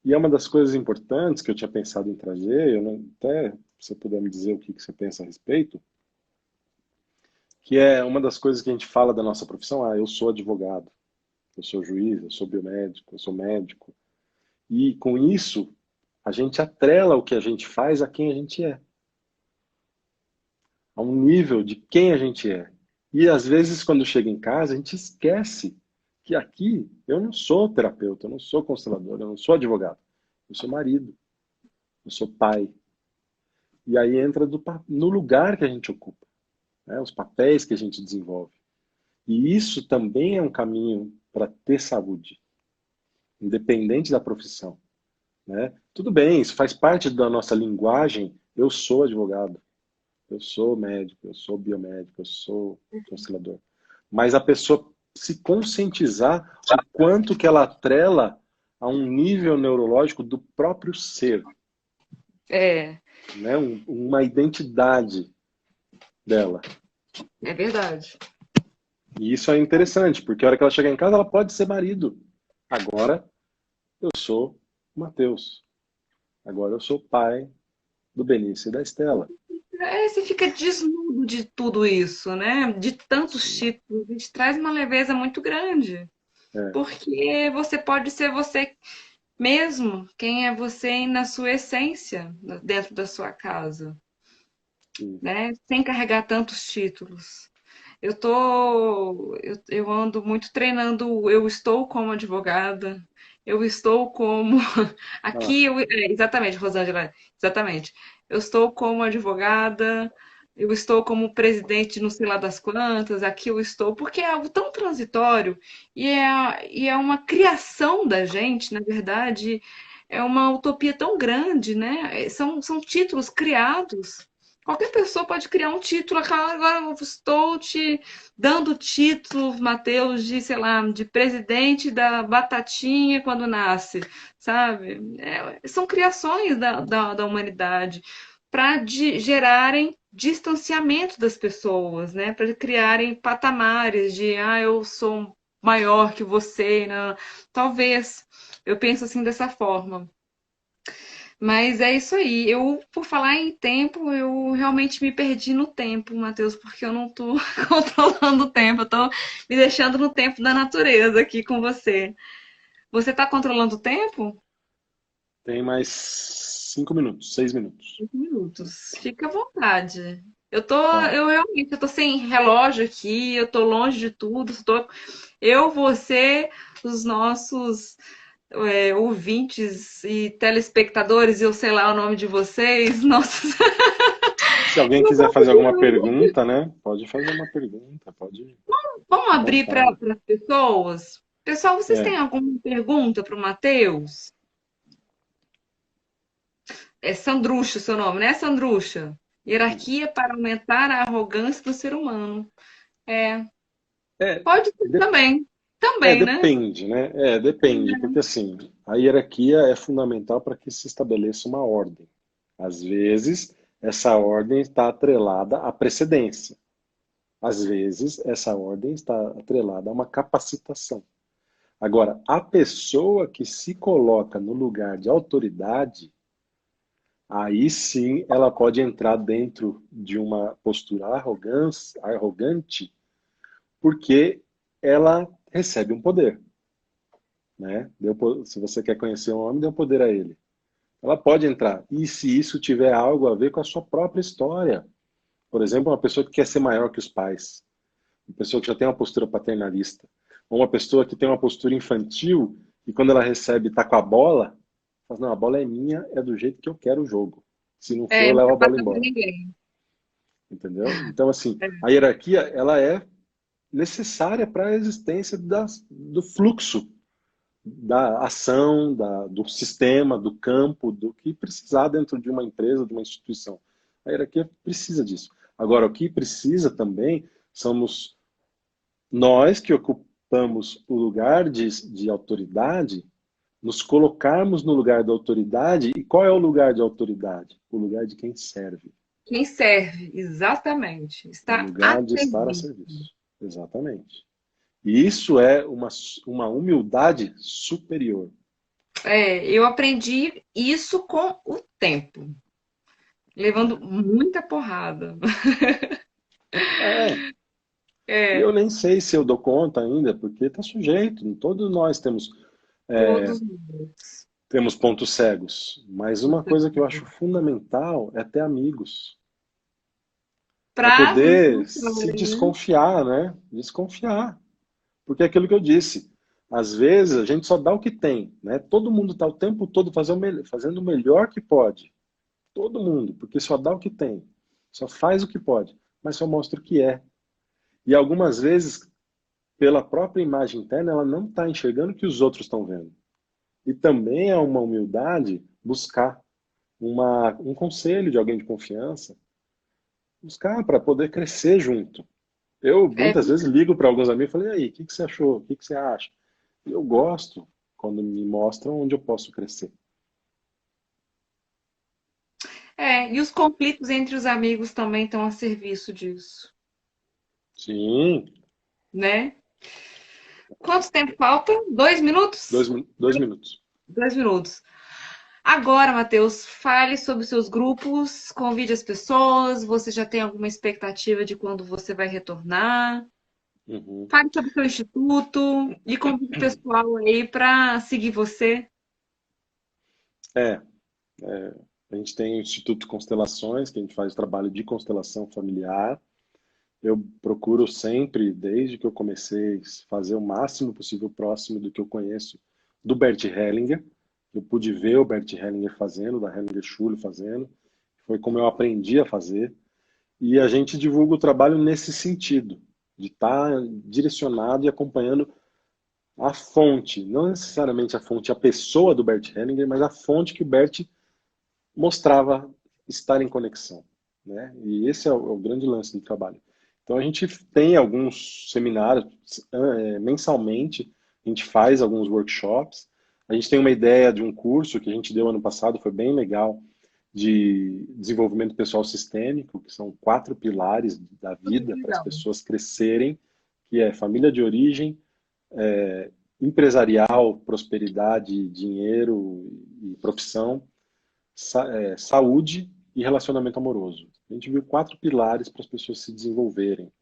E é uma das coisas importantes que eu tinha pensado em trazer, eu não, até se você puder me dizer o que que você pensa a respeito, que é uma das coisas que a gente fala da nossa profissão, eu sou advogado, eu sou juiz, eu sou biomédico, eu sou médico. E com isso, a gente atrela o que a gente faz a quem a gente é, a um nível de quem a gente é. E às vezes, quando chega em casa, a gente esquece que aqui eu não sou terapeuta, eu não sou constelador, eu não sou advogado. Eu sou marido, eu sou pai. E aí entra no lugar que a gente ocupa, né? Os papéis que a gente desenvolve. E isso também é um caminho para ter saúde, independente da profissão, né? Tudo bem, isso faz parte da nossa linguagem. Eu sou advogado, eu sou médico, eu sou biomédico, eu sou constelador. Mas a pessoa se conscientizar o quanto que ela atrela a um nível neurológico do próprio ser, É, né? Uma identidade dela. é verdade. E isso é interessante, porque a hora que ela chegar em casa, ela pode ser marido. Agora eu sou o Matheus. Agora eu sou pai do Benício e da Estela. É, você fica desnudo de tudo isso, né? De tantos Sim. títulos, e te traz uma leveza muito grande. É, Porque você pode ser você mesmo, quem é você na sua essência, dentro da sua casa, isso. né? Sem carregar tantos títulos. Eu ando muito treinando, eu estou como advogada, eu estou como Ah, aqui, exatamente, Rosângela, exatamente. Eu estou como advogada, eu estou como presidente não sei lá das quantas, aqui eu estou, porque é algo tão transitório e é uma criação da gente, na verdade, é uma utopia tão grande, né? São títulos criados. Qualquer pessoa pode criar um título, agora eu estou te dando título, Matheus, de, sei lá, de presidente da Batatinha quando nasce, sabe? São criações da humanidade para gerarem distanciamento das pessoas, né? Para criarem patamares de, eu sou maior que você, né? Talvez. Eu penso assim dessa forma. Mas é isso aí. Eu, por falar em tempo, eu realmente me perdi no tempo, Matheus, porque eu não tô controlando o tempo. Eu tô me deixando no tempo da natureza aqui com você. Você tá controlando o tempo? tem mais 5 minutos, 6 minutos. 5 minutos. Fica à vontade. Tá. Eu realmente, eu tô sem relógio aqui, eu tô longe de tudo. Eu, você, os nossos ouvintes e telespectadores, eu sei lá o nome de vocês, nossos. Se alguém quiser fazer alguma pergunta, né? Pode fazer uma pergunta, pode, Vamos à abrir para vontade. as pessoas? Pessoal, vocês têm É, alguma pergunta para o Matheus? É Sandrucha o seu nome, né, Sandrucha? isso. Hierarquia para aumentar a arrogância do ser humano. É, É, pode ser de- também. Também, né? depende, né? Depende, porque assim, a hierarquia é fundamental para que se estabeleça uma ordem. Às vezes, essa ordem está atrelada à precedência. Às vezes, essa ordem está atrelada a uma capacitação. Agora, a pessoa que se coloca no lugar de autoridade, aí sim ela pode entrar dentro de uma postura arrogante, porque ela recebe um poder, né? Se você quer conhecer um homem, dê um poder a ele. Ela pode entrar. E se isso tiver algo a ver com a sua própria história? Por exemplo, uma pessoa que quer ser maior que os pais, uma pessoa que já tem uma postura paternalista, ou uma pessoa que tem uma postura infantil e quando ela recebe, tá com a bola, fala, não, a bola é minha, é do jeito que eu quero o jogo. Se não for, eu Não levo quer a bola passar para embora. ninguém. Entendeu? Então, assim, a hierarquia, ela é necessária para a existência do fluxo, da ação, do sistema, do campo, do que precisar dentro de uma empresa, de uma instituição. A hierarquia precisa disso. Agora, o que precisa também somos nós que ocupamos o lugar de autoridade, nos colocarmos no lugar da autoridade. E qual é o lugar de autoridade? O lugar de quem serve. Quem serve, exatamente. O Está a lugar de estar a serviço. serviço. Exatamente. E isso é uma humildade superior. Eu aprendi isso com o tempo, levando muita porrada. É, eu É, nem sei se eu dou conta ainda, porque está sujeito. Todos nós todos nós. temos pontos cegos. Mas uma coisa que eu acho fundamental é ter amigos. É Para nos poder se controlarem, né? desconfiar, né? Desconfiar. Porque é aquilo que eu disse. Às vezes a gente só dá o que tem, né? Todo mundo está o tempo todo fazendo o melhor que pode. Todo mundo, porque só dá o que tem. Só faz o que pode, mas só mostra o que é. E algumas vezes, pela própria imagem interna, ela não está enxergando o que os outros estão vendo. E também é uma humildade buscar um conselho de alguém de confiança, buscar para poder crescer junto. Eu É, muitas vezes ligo para alguns amigos e falei, e aí, o que que você achou? O que que você acha? E eu gosto quando me mostram onde eu posso crescer. e os conflitos entre os amigos também estão a serviço disso, Sim, né? Quanto tempo falta? 2 minutos? 2 minutos. 2 minutos. Agora, Matheus, fale sobre os seus grupos, convide as pessoas. Você já tem alguma expectativa de quando você vai retornar? Uhum. Fale sobre o seu instituto e convide o pessoal aí para seguir você. É, a gente tem o Instituto Constelações, que a gente faz trabalho de constelação familiar. Eu procuro sempre, desde que eu comecei, fazer o máximo possível próximo do que eu conheço do Bert Hellinger. Eu pude ver o Bert Hellinger fazendo, da Hellinger Schule fazendo. Foi como eu aprendi a fazer. E a gente divulga o trabalho nesse sentido, de estar direcionado e acompanhando a fonte, não necessariamente a fonte, a pessoa do Bert Hellinger, mas a fonte que o Bert mostrava estar em conexão, né? E esse é o grande lance do trabalho. Então a gente tem alguns seminários mensalmente, a gente faz alguns workshops. A gente tem uma ideia de um curso que a gente deu ano passado, foi bem legal, de desenvolvimento pessoal sistêmico, que são 4 pilares da vida para as Legal. pessoas crescerem, que é família de origem, empresarial, prosperidade, dinheiro e profissão, saúde e relacionamento amoroso. A gente viu 4 pilares para as pessoas se desenvolverem.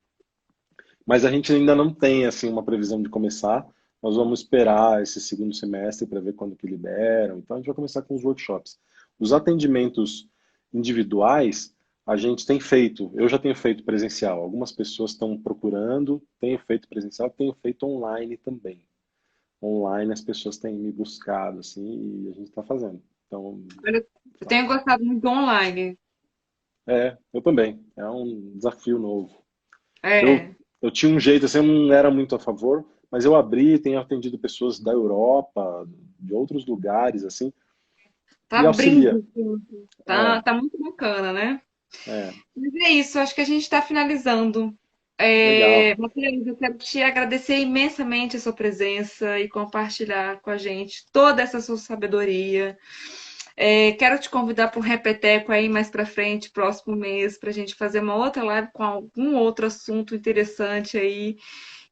Mas a gente ainda não tem assim uma previsão de começar. Nós vamos esperar esse segundo semestre para ver quando que liberam. Então a gente vai começar com os workshops. Os atendimentos individuais a gente tem feito. Eu já tenho feito presencial. Algumas pessoas estão procurando. Tenho feito presencial, tenho feito online também. Online as pessoas têm me buscado assim e a gente está fazendo. Então, Olha, eu tenho gostado muito do online. eu também. É um desafio novo. Eu, É, eu tinha um jeito, assim, eu não era muito a favor, mas eu abri, tenho atendido pessoas da Europa, de outros lugares, assim, tá e auxilia. abrindo, assim, É, tá muito bacana, né? é, Mas é isso, acho que a gente está finalizando. legal. Matheus, eu quero te agradecer imensamente a sua presença e compartilhar com a gente toda essa sua sabedoria. Quero te convidar para um repeteco aí mais para frente, próximo mês, para a gente fazer uma outra live com algum outro assunto interessante aí.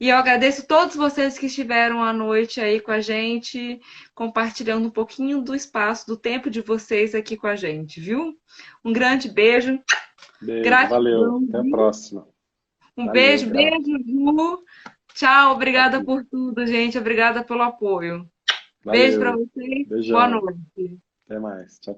E eu agradeço todos vocês que estiveram à noite aí com a gente, compartilhando um pouquinho do espaço, do tempo de vocês aqui com a gente, viu? Um grande beijo, Beijo, valeu. gratidão, Até a viu? próxima. Um Valeu, beijo, grato. beijo, Ju. Tchau, obrigada Aqui. por tudo, gente. Obrigada pelo apoio. Beijo para Valeu. vocês. Boa Beijão. noite. Até mais. Tchau,